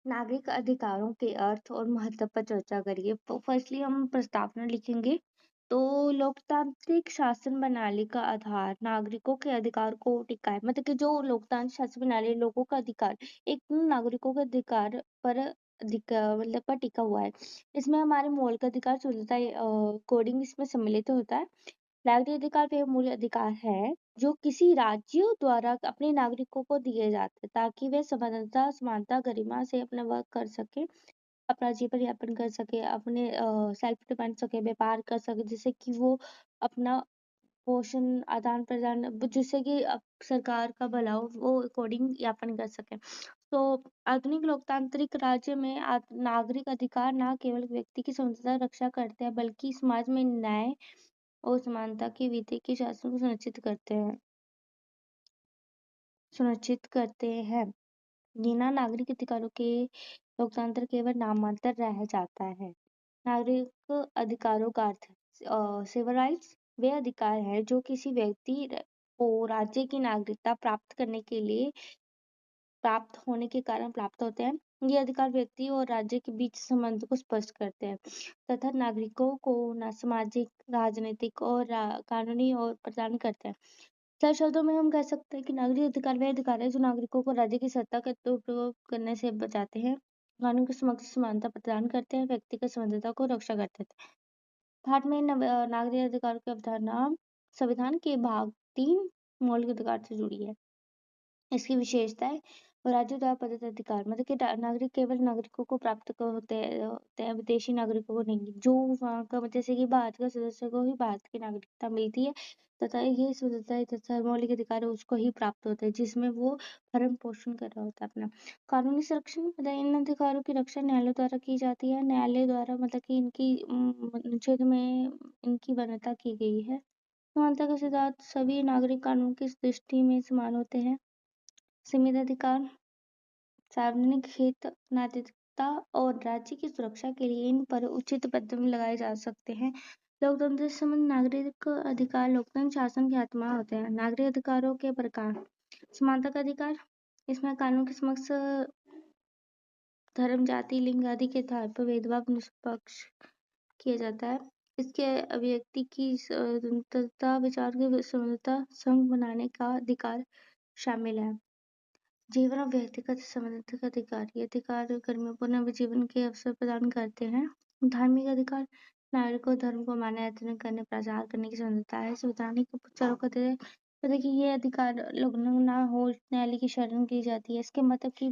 नागरिक अधिकारों के अर्थ और महत्व पर चर्चा करिए। फर्स्टली हम प्रस्तावना लिखेंगे। तो लोकतांत्रिक शासन प्रणाली का आधार नागरिकों के अधिकार को टिका है। मतलब कि जो लोकतांत्रिक शासन प्रणाली है, लोगों का अधिकार एक नागरिकों के अधिकार पर मतलब पर टिका हुआ है। इसमें हमारे मौलिक अधिकार स्वतंत्रता कोडिंग इसमें सम्मिलित होता है। नागरिक अधिकार वे मूल अधिकार है जो किसी राज्य द्वारा अपने नागरिकों को दिए जाते हैं ताकि वे स्वतंत्रता, समानता, गरिमा से अपना वर्क कर सके, अपना जीवन यापन कर सके, अपने सेल्फ डिपेंड सके, व्यापार कर सके, जिससे कि वो अपना पोषण आदान प्रदान जिससे कि सरकार का भला हो, वो अकॉर्डिंग यापन कर सके। तो आधुनिक लोकतांत्रिक राज्य में नागरिक अधिकार न केवल व्यक्ति की स्वतंत्रता रक्षा करते हैं बल्कि समाज में न्याय और समानता की विधि के शासन को सुनिश्चित करते हैं। बिना नागरिक अधिकारों के लोकतंत्र केवल नामांतर रह जाता है। नागरिक अधिकारों का अर्थ सिविल राइट्स वे अधिकार हैं जो किसी व्यक्ति को राज्य की नागरिकता प्राप्त होने के कारण प्राप्त होते हैं। ये अधिकार व्यक्ति और राज्य के बीच संबंध को स्पष्ट करते हैं तथा नागरिकों को सामाजिक, राजनीतिक और कानूनी और प्रदान करते हैं। सरल शब्दों में हम कह सकते हैं कि नागरिक अधिकार वे अधिकार है जो नागरिकों को राज्य की सत्ता का दुरुपयोग करने से बचाते हैं, कानून के समक्ष समानता प्रदान करते हैं, व्यक्तिगत स्वतंत्रता को रक्षा करते हैं। भारत में नागरिक अधिकारों की अवधारणा संविधान के भाग 3 मौलिक अधिकार से जुड़ी है। इसकी विशेषताएं और राज्यों द्वारा प्रदत्त अधिकार मतलब कि नागरिक केवल नागरिकों को प्राप्त होते हैं, विदेशी नागरिकों को नहीं। जो वहाँ का जैसे कि भारत का सदस्य को ही भारत की नागरिकता मिलती है तथा ये स्वतंत्रता तथा मौलिक अधिकार है उसको ही प्राप्त होता है जिसमें वो भरण पोषण कर रहा होता है अपना। कानूनी संरक्षण मतलब इन अधिकारों की रक्षा न्यायालय द्वारा की जाती है। न्यायालय द्वारा मतलब कि इनकी अनुच्छेद में इनकी वरीयता की गई है। समानता का सिद्धांत सभी नागरिक कानून की दृष्टि में समान होते हैं। सीमित अधिकार सार्वजनिक हित, नैतिकता और राज्य की सुरक्षा के लिए इन पर उचित प्रतिबंध लगाए जा सकते हैं। लोकतंत्र से संबंधित नागरिक अधिकार लोकतंत्र शासन की आत्मा होते हैं। नागरिक अधिकारों के प्रकार समानता का अधिकार इसमें कानून के समक्ष धर्म, जाति, लिंग आदि के आधार पर भेदभाव निष्पक्ष किया जाता है। इसके अभिव्यक्ति की स्वतंत्रता, विचार की स्वतंत्रता, संघ बनाने का अधिकार शामिल है। जीवन और व्यक्तिगत स्वतंत्रता का अधिकार ये अधिकार कर्मपूर्ण जीवन के अवसर प्रदान करते हैं। धार्मिक अधिकार नागरिक को धर्म को मान्य याचना करने प्रचार करने की स्वतंत्रता है। संवैधानिक उपचारों का मतलब कि ये अधिकार लोग ना हो न्यायालय की शरण की जाती है। इसके मतलब की